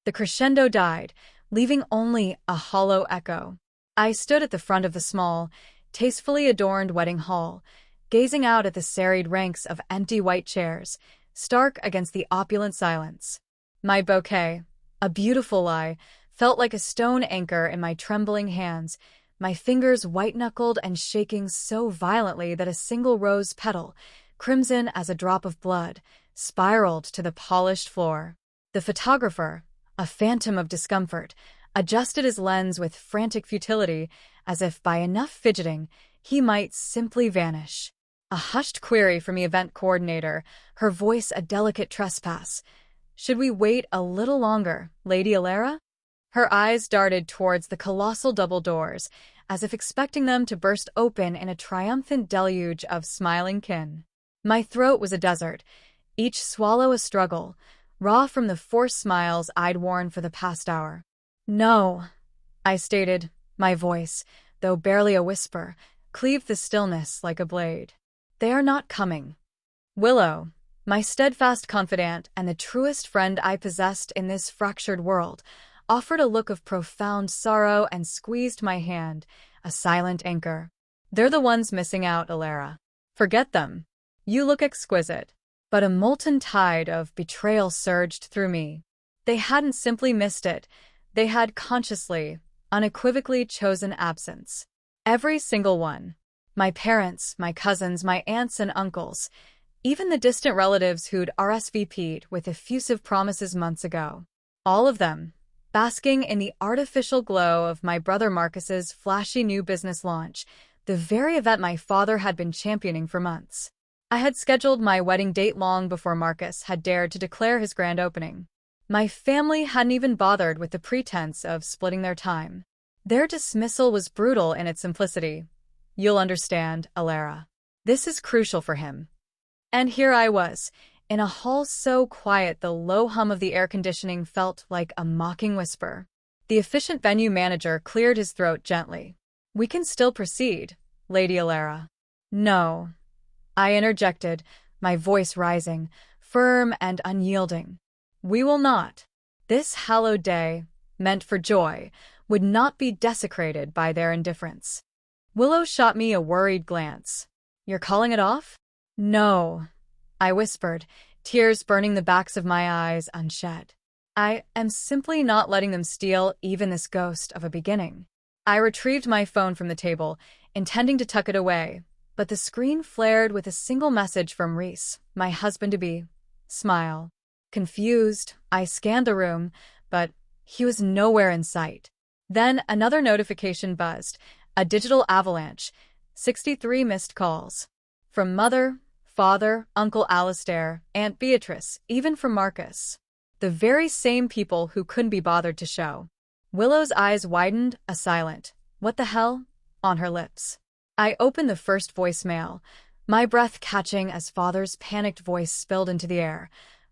The crescendo died, leaving only a hollow echo. I stood at the front of the small, tastefully adorned wedding hall, gazing out at the serried ranks of empty white chairs, stark against the opulent silence. My bouquet, a beautiful lie, felt like a stone anchor in my trembling hands, my fingers white-knuckled and shaking so violently that a single rose petal, crimson as a drop of blood, spiraled to the polished floor. The photographer, a phantom of discomfort, adjusted his lens with frantic futility, as if by enough fidgeting he might simply vanish. A hushed query from the event coordinator, her voice a delicate trespass. "Should we wait a little longer, Lady Alara?" Her eyes darted towards the colossal double doors, as if expecting them to burst open in a triumphant deluge of smiling kin. My throat was a desert, each swallow a struggle, raw from the forced smiles I'd worn for the past hour. "No," I stated, my voice, though barely a whisper, cleaved the stillness like a blade. "They are not coming." Willow, my steadfast confidant and the truest friend I possessed in this fractured world, offered a look of profound sorrow and squeezed my hand, a silent anchor. "They're the ones missing out, Alara. Forget them. You look exquisite." But a molten tide of betrayal surged through me. They hadn't simply missed it. They had consciously, unequivocally chosen absence. Every single one. My parents, my cousins, my aunts and uncles, even the distant relatives who'd RSVP'd with effusive promises months ago. All of them, basking in the artificial glow of my brother Marcus's flashy new business launch, the very event my father had been championing for months. I had scheduled my wedding date long before Marcus had dared to declare his grand opening. My family hadn't even bothered with the pretense of splitting their time. Their dismissal was brutal in its simplicity. "You'll understand, Alara. This is crucial for him." And here I was, in a hall so quiet the low hum of the air conditioning felt like a mocking whisper. The efficient venue manager cleared his throat gently. "We can still proceed, Lady Alara." "No," I interjected, my voice rising, firm and unyielding. "We will not. This hallowed day, meant for joy, would not be desecrated by their indifference." Willow shot me a worried glance. "You're calling it off?" "No," I whispered, tears burning the backs of my eyes unshed. "I am simply not letting them steal even this ghost of a beginning." I retrieved my phone from the table, intending to tuck it away, but the screen flared with a single message from Reese, my husband-to-be. Smile. Confused, I scanned the room, but he was nowhere in sight. Then another notification buzzed, a digital avalanche, 63 missed calls. From Mother, Father, Uncle Alistair, Aunt Beatrice, even from Marcus. The very same people who couldn't be bothered to show. Willow's eyes widened, a silent, "What the hell?" on her lips. I opened the first voicemail, my breath catching as Father's panicked voice spilled into the air.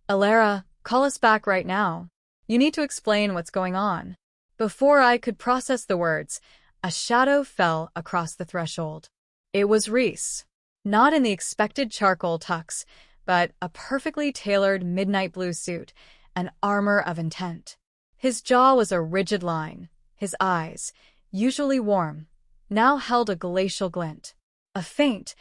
"Alara, call us back right now. You need to explain what's going on." Before I could process the words, a shadow fell across the threshold. It was Reese. Not in the expected charcoal tux, but a perfectly tailored midnight blue suit, an armor of intent. His jaw was a rigid line. His eyes, usually warm, now held a glacial glint. A faint,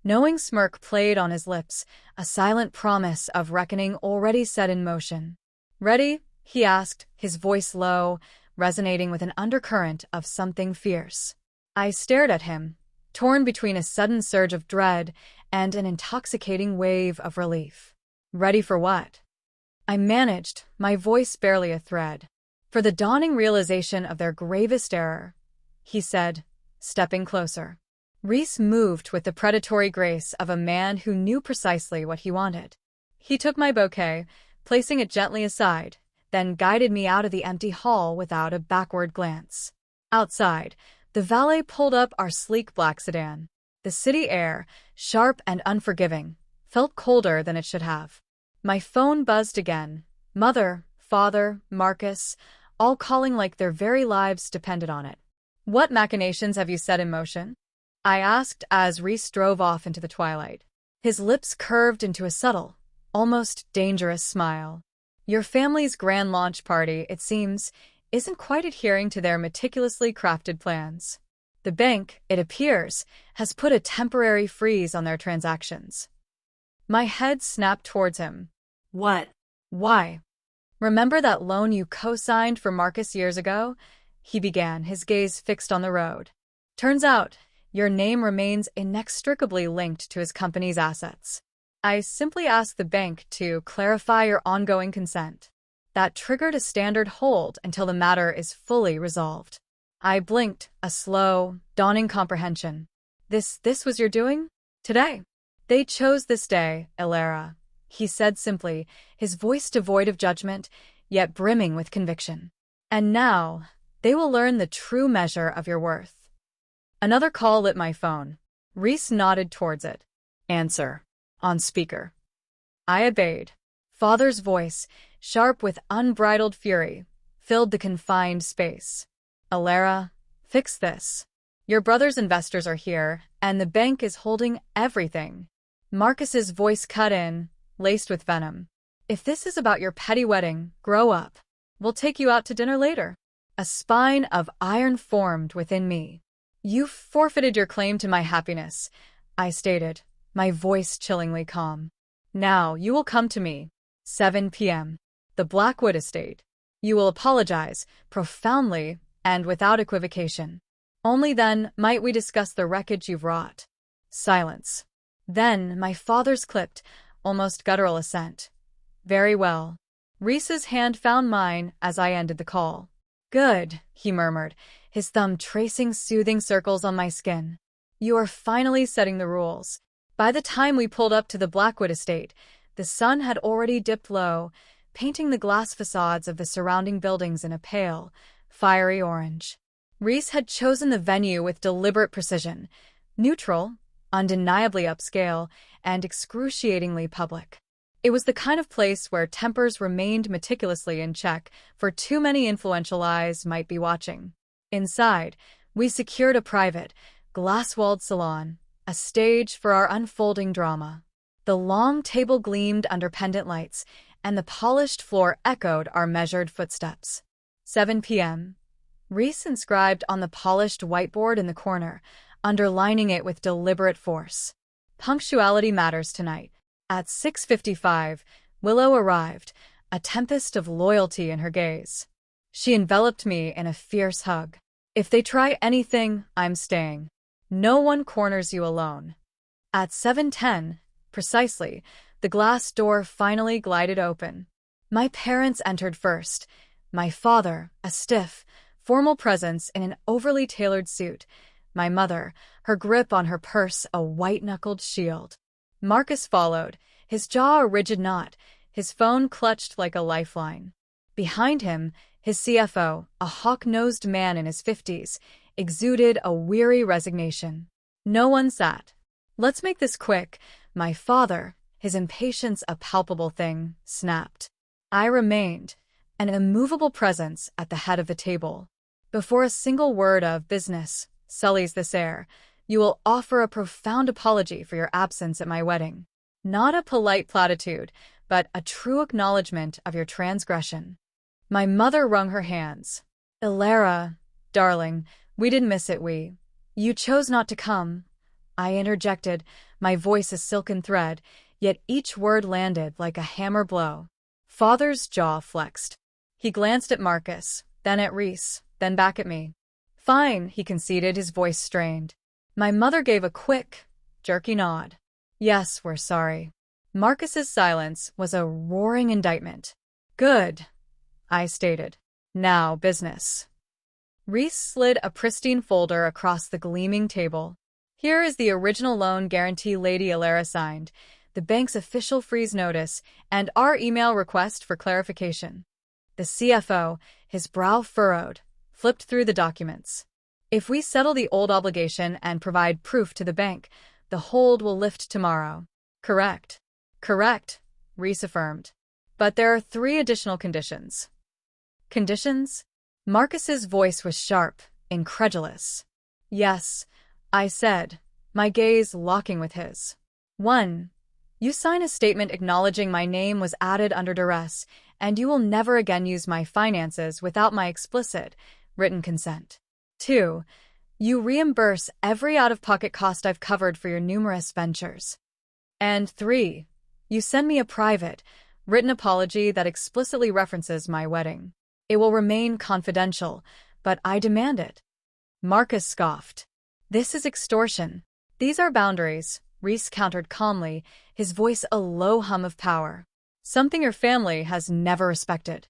knowing smirk played on his lips, a silent promise of reckoning already set in motion. "Ready?" he asked, his voice low, resonating with an undercurrent of something fierce. I stared at him, torn between a sudden surge of dread and an intoxicating wave of relief. "Ready for what?" I managed, my voice barely a thread. "For the dawning realization of their gravest error," he said, stepping closer. Reese moved with the predatory grace of a man who knew precisely what he wanted. He took my bouquet, placing it gently aside, then guided me out of the empty hall without a backward glance. Outside, the valet pulled up our sleek black sedan. The city air, sharp and unforgiving, felt colder than it should have. My phone buzzed again. Mother, Father, Marcus, all calling like their very lives depended on it. "What machinations have you set in motion?" I asked as Reese drove off into the twilight. His lips curved into a subtle, almost dangerous smile. Your family's grand launch party, it seems, isn't quite adhering to their meticulously crafted plans. The bank, it appears, has put a temporary freeze on their transactions. My head snapped towards him. What? Why? Remember that loan you co-signed for Marcus years ago? He began, his gaze fixed on the road. Turns out, your name remains inextricably linked to his company's assets. I simply asked the bank to clarify your ongoing consent. That triggered a standard hold until the matter is fully resolved. I blinked, a slow, dawning comprehension. This was your doing? Today? They chose this day, Ilera, he said simply, his voice devoid of judgment, yet brimming with conviction. And now, they will learn the true measure of your worth. Another call lit my phone. Reese nodded towards it. Answer. On speaker. I obeyed. Father's voice, sharp with unbridled fury, filled the confined space. Ilera, fix this. Your brother's investors are here, and the bank is holding everything. Marcus's voice cut in, laced with venom. If this is about your petty wedding, grow up. We'll take you out to dinner later. A spine of iron formed within me. You've forfeited your claim to my happiness, I stated, my voice chillingly calm. Now you will come to me. 7 p.m. The Blackwood Estate. You will apologize, profoundly and without equivocation. Only then might we discuss the wreckage you've wrought. Silence. Then my father's clipped, almost guttural assent. Very well. Reese's hand found mine as I ended the call. Good, he murmured, his thumb tracing soothing circles on my skin. You are finally setting the rules. By the time we pulled up to the Blackwood Estate, the sun had already dipped low, painting the glass facades of the surrounding buildings in a pale, fiery orange. Reese had chosen the venue with deliberate precision, neutral, undeniably upscale, and excruciatingly public. It was the kind of place where tempers remained meticulously in check, for too many influential eyes might be watching. Inside, we secured a private, glass-walled salon, a stage for our unfolding drama. The long table gleamed under pendant lights, and the polished floor echoed our measured footsteps. 7 p.m. Reese inscribed on the polished whiteboard in the corner, underlining it with deliberate force. Punctuality matters tonight. At 6:55, Willow arrived, a tempest of loyalty in her gaze. She enveloped me in a fierce hug. If they try anything, I'm staying. No one corners you alone. At 7:10, precisely, the glass door finally glided open. My parents entered first. My father, a stiff, formal presence in an overly tailored suit. My mother, her grip on her purse a white-knuckled shield. Marcus followed, his jaw a rigid knot, his phone clutched like a lifeline. Behind him, his CFO, a hawk-nosed man in his 50s, exuded a weary resignation. No one sat. Let's make this quick. My father, his impatience a palpable thing, snapped. I remained, an immovable presence at the head of the table. Before a single word of business sullies this air, you will offer a profound apology for your absence at my wedding. Not a polite platitude, but a true acknowledgement of your transgression. My mother wrung her hands. Ilera, darling, we didn't miss it, You chose not to come. I interjected, my voice a silken thread, yet each word landed like a hammer blow. Father's jaw flexed. He glanced at Marcus, then at Reese, then back at me. Fine, he conceded, his voice strained. My mother gave a quick, jerky nod. Yes, we're sorry. Marcus's silence was a roaring indictment. Good, I stated. Now, business. Reese slid a pristine folder across the gleaming table. Here is the original loan guarantee Lady Ilera signed, the bank's official freeze notice, and our email request for clarification. The CFO, his brow furrowed, flipped through the documents. If we settle the old obligation and provide proof to the bank, the hold will lift tomorrow. Correct. Correct, Reese affirmed. But there are 3 additional conditions. Conditions? Marcus's voice was sharp, incredulous. Yes, I said, my gaze locking with his. 1. You sign a statement acknowledging my name was added under duress, and you will never again use my finances without my explicit, written consent. 2. You reimburse every out-of-pocket cost I've covered for your numerous ventures. And 3. You send me a private, written apology that explicitly references my wedding. It will remain confidential, but I demand it. Marcus scoffed. This is extortion. These are boundaries, Reese countered calmly, his voice a low hum of power. Something your family has never respected.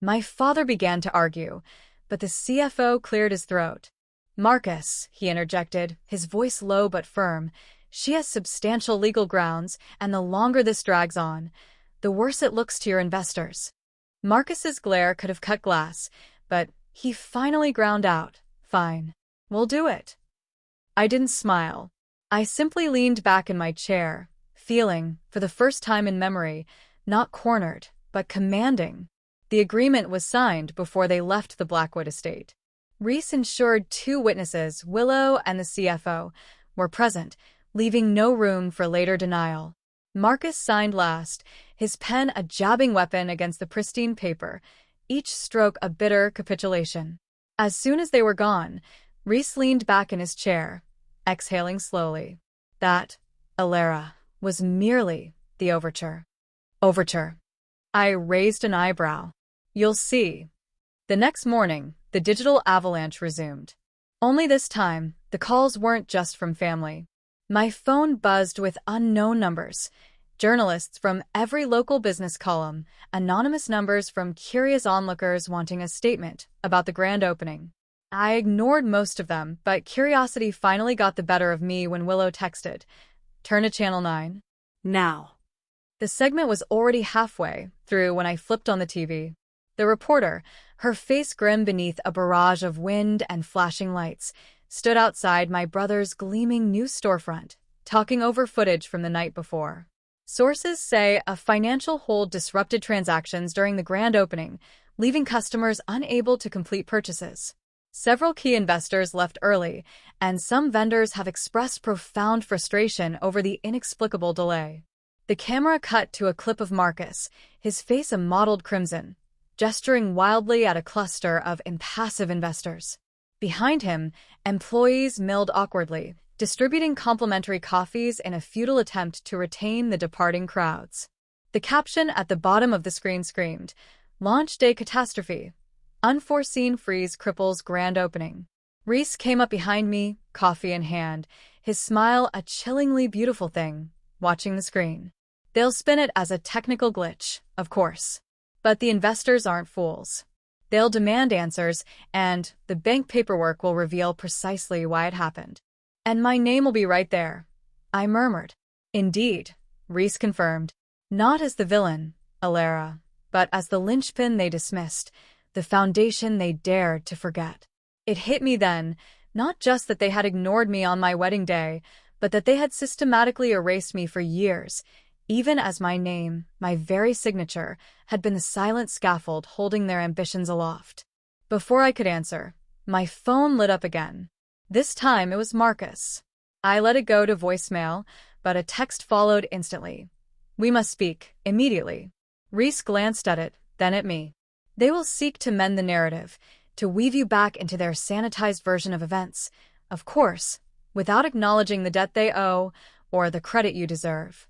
My father began to argue, but the CFO cleared his throat. Marcus, he interjected, his voice low but firm, she has substantial legal grounds, and the longer this drags on, the worse it looks to your investors. Marcus's glare could have cut glass, but he finally ground out, fine, we'll do it. I didn't smile. I simply leaned back in my chair, feeling, for the first time in memory, not cornered, but commanding. The agreement was signed before they left the Blackwood estate. Reese ensured 2 witnesses, Willow and the CFO, were present, leaving no room for later denial. Marcus signed last, his pen a jabbing weapon against the pristine paper, each stroke a bitter capitulation. As soon as they were gone, Reese leaned back in his chair, exhaling slowly. That, Alara, was merely the overture. Overture. I raised an eyebrow. You'll see. The next morning, the digital avalanche resumed. Only this time, the calls weren't just from family. My phone buzzed with unknown numbers. Journalists from every local business column, anonymous numbers from curious onlookers wanting a statement about the grand opening. I ignored most of them, but curiosity finally got the better of me when Willow texted, "Turn to Channel 9. Now." The segment was already halfway through when I flipped on the TV. The reporter, her face grim beneath a barrage of wind and flashing lights, stood outside my brother's gleaming new storefront, talking over footage from the night before. Sources say a financial hold disrupted transactions during the grand opening, leaving customers unable to complete purchases. Several key investors left early, and some vendors have expressed profound frustration over the inexplicable delay. The camera cut to a clip of Marcus, his face a mottled crimson, gesturing wildly at a cluster of impassive investors. Behind him, employees milled awkwardly, distributing complimentary coffees in a futile attempt to retain the departing crowds. The caption at the bottom of the screen screamed, "Launch Day Catastrophe. Unforeseen Freeze Cripples Grand Opening." Reese came up behind me, coffee in hand, his smile a chillingly beautiful thing, watching the screen. They'll spin it as a technical glitch, of course. But the investors aren't fools. They'll demand answers, and the bank paperwork will reveal precisely why it happened. "And my name will be right there," I murmured. "Indeed," Reese confirmed. "Not as the villain, Alara, but as the linchpin they dismissed, the foundation they dared to forget." It hit me then, not just that they had ignored me on my wedding day, but that they had systematically erased me for years, even as my name, my very signature, had been the silent scaffold holding their ambitions aloft. Before I could answer, my phone lit up again. This time it was Marcus. I let it go to voicemail, but a text followed instantly. "We must speak, immediately." Reese glanced at it, then at me. "They will seek to mend the narrative, to weave you back into their sanitized version of events, of course, without acknowledging the debt they owe or the credit you deserve."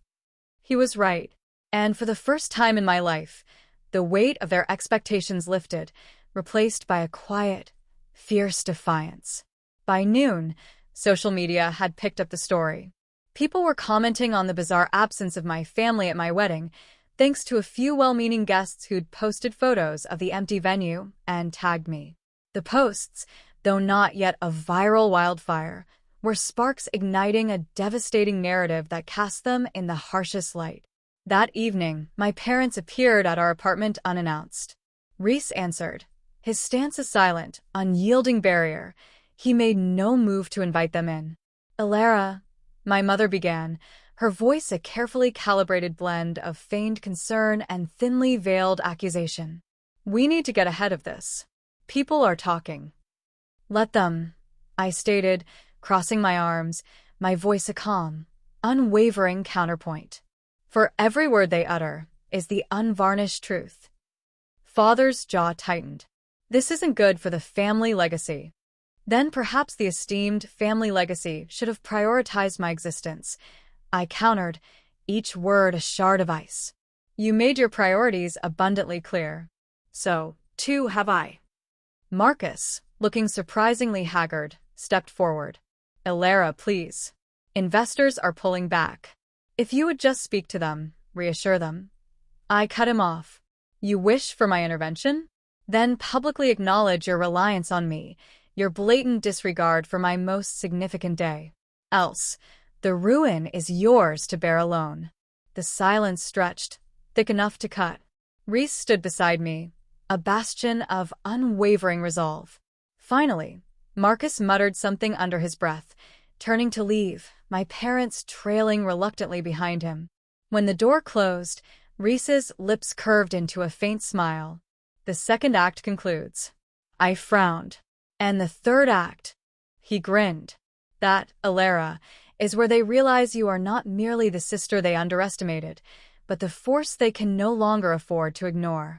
He was right, and for the first time in my life, the weight of their expectations lifted, replaced by a quiet, fierce defiance. By noon, social media had picked up the story. People were commenting on the bizarre absence of my family at my wedding, thanks to a few well-meaning guests who'd posted photos of the empty venue and tagged me. The posts, though not yet a viral wildfire, were sparks igniting a devastating narrative that cast them in the harshest light. That evening, my parents appeared at our apartment unannounced. Reese answered, his stance a silent, unyielding barrier. He made no move to invite them in. "Alara," my mother began, her voice a carefully calibrated blend of feigned concern and thinly veiled accusation. "We need to get ahead of this. People are talking." "Let them," I stated, crossing my arms, my voice a calm, unwavering counterpoint. "For every word they utter is the unvarnished truth. Father's jaw tightened. This isn't good for the family legacy. Then perhaps the esteemed family legacy should have prioritized my existence. I countered, each word a shard of ice. You made your priorities abundantly clear. So, too have I. Marcus, looking surprisingly haggard, stepped forward. Elara, please. Investors are pulling back. If you would just speak to them, reassure them. I cut him off. You wish for my intervention? Then publicly acknowledge your reliance on me, your blatant disregard for my most significant day. Else, the ruin is yours to bear alone. The silence stretched, thick enough to cut. Reese stood beside me, a bastion of unwavering resolve. Finally, Marcus muttered something under his breath, turning to leave, my parents trailing reluctantly behind him. When the door closed, Reese's lips curved into a faint smile. The second act concludes. I frowned. And the third act? He grinned. That, Elara, is where they realize you are not merely the sister they underestimated, but the force they can no longer afford to ignore.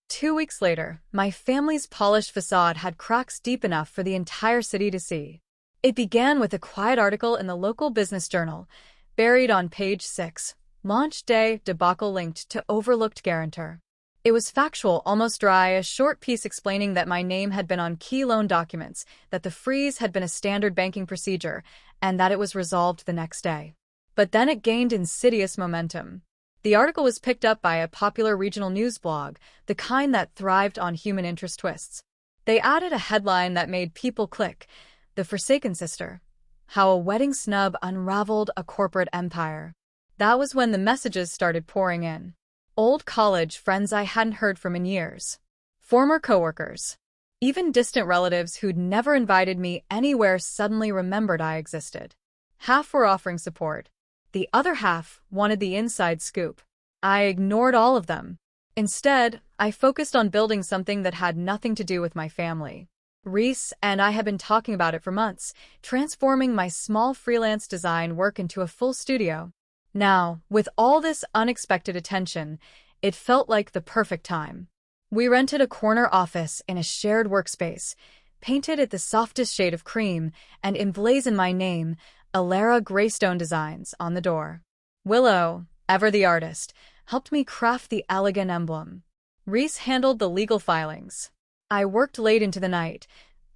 2 weeks later, my family's polished facade had cracks deep enough for the entire city to see. It began with a quiet article in the local business journal, buried on page 6, Launch Day Debacle Linked to Overlooked Guarantor. It was factual, almost dry, a short piece explaining that my name had been on key loan documents, that the freeze had been a standard banking procedure, and that it was resolved the next day. But then it gained insidious momentum. The article was picked up by a popular regional news blog, the kind that thrived on human interest twists. They added a headline that made people click, The Forsaken Sister, How a Wedding Snub Unraveled a Corporate Empire. That was when the messages started pouring in. Old college friends I hadn't heard from in years. Former coworkers. Even distant relatives who'd never invited me anywhere suddenly remembered I existed. Half were offering support. The other half wanted the inside scoop. I ignored all of them. Instead, I focused on building something that had nothing to do with my family. Reese and I had been talking about it for months, transforming my small freelance design work into a full studio. Now, with all this unexpected attention, it felt like the perfect time. We rented a corner office in a shared workspace, painted it the softest shade of cream, and emblazoned my name, Elara Greystone Designs, on the door. Willow, ever the artist, helped me craft the elegant emblem. Reese handled the legal filings. I worked late into the night,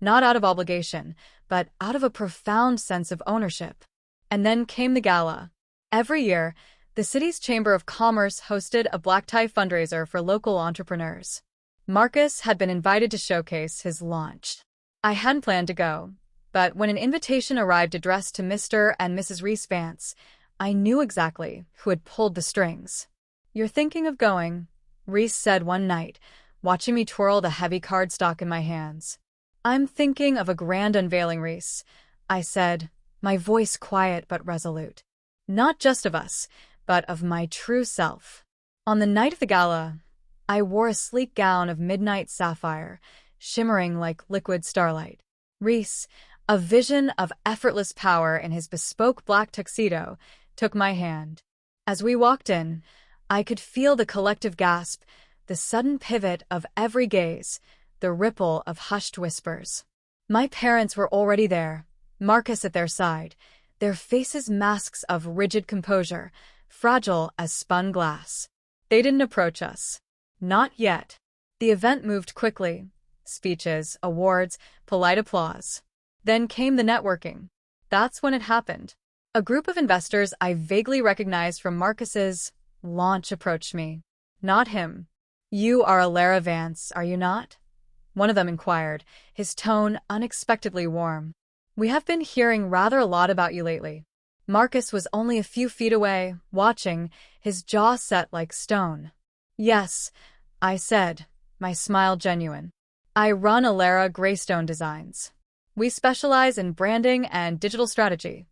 not out of obligation, but out of a profound sense of ownership. And then came the gala. Every year, the city's Chamber of Commerce hosted a black tie fundraiser for local entrepreneurs. Marcus had been invited to showcase his launch. I hadn't planned to go, but when an invitation arrived addressed to Mr. and Mrs. Reese Vance, I knew exactly who had pulled the strings. You're thinking of going, Reese said one night, watching me twirl the heavy cardstock in my hands. I'm thinking of a grand unveiling, Reese, I said, my voice quiet but resolute. Not just of us, but of my true self. On the night of the gala, I wore a sleek gown of midnight sapphire, shimmering like liquid starlight. Reese, a vision of effortless power in his bespoke black tuxedo, took my hand. As we walked in, I could feel the collective gasp, the sudden pivot of every gaze, the ripple of hushed whispers. My parents were already there, Marcus at their side, their faces masks of rigid composure, fragile as spun glass. They didn't approach us. Not yet. The event moved quickly. Speeches, awards, polite applause. Then came the networking. That's when it happened. A group of investors I vaguely recognized from Marcus's launch approached me. Not him. You are Elara Vance, are you not? One of them inquired, his tone unexpectedly warm. We have been hearing rather a lot about you lately. Marcus was only a few feet away, watching, his jaw set like stone. Yes, I said, my smile genuine. I run Elara Greystone Designs. We specialize in branding and digital strategy.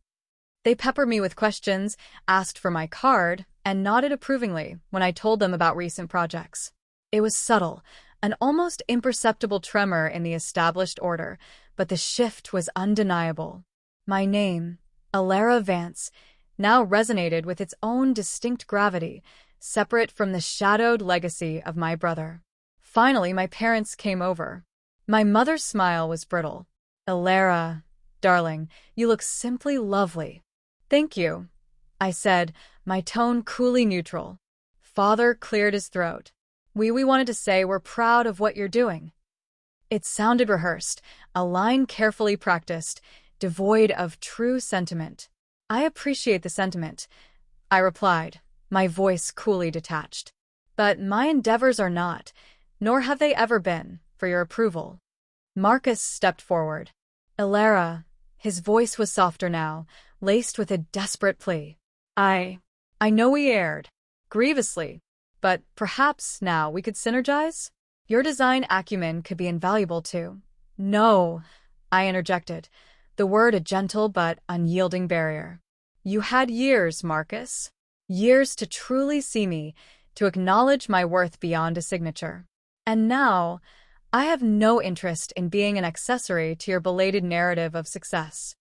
They peppered me with questions, asked for my card, and nodded approvingly when I told them about recent projects. It was subtle, an almost imperceptible tremor in the established order, but the shift was undeniable. My name, Elara Vance, now resonated with its own distinct gravity, separate from the shadowed legacy of my brother. Finally, my parents came over. My mother's smile was brittle. "Elara, darling, you look simply lovely." "Thank you," I said, my tone coolly neutral. Father cleared his throat. We wanted to say we're proud of what you're doing." It sounded rehearsed, a line carefully practiced, devoid of true sentiment. "I appreciate the sentiment," I replied, my voice coolly detached. "But my endeavors are not, nor have they ever been, for your approval." Marcus stepped forward. "Elara," his voice was softer now, laced with a desperate plea. I know we erred. Grievously. But perhaps now we could synergize? Your design acumen could be invaluable too." "No," I interjected, the word a gentle but unyielding barrier. "You had years, Marcus. Years to truly see me, to acknowledge my worth beyond a signature. And now, I have no interest in being an accessory to your belated narrative of success."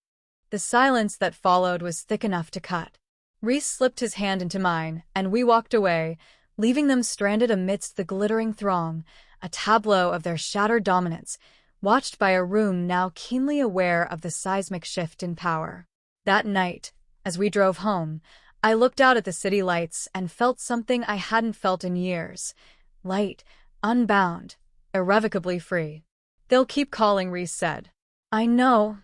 The silence that followed was thick enough to cut. Reese slipped his hand into mine, and we walked away, leaving them stranded amidst the glittering throng, a tableau of their shattered dominance, watched by a room now keenly aware of the seismic shift in power. That night, as we drove home, I looked out at the city lights and felt something I hadn't felt in years. Light, unbound, irrevocably free. "They'll keep calling," Reese said. "I know,"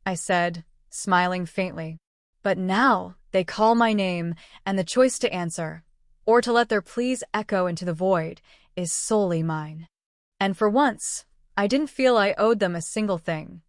I said, smiling faintly. "But now they call my name, and the choice to answer, or to let their pleas echo into the void, is solely mine." And for once, I didn't feel I owed them a single thing.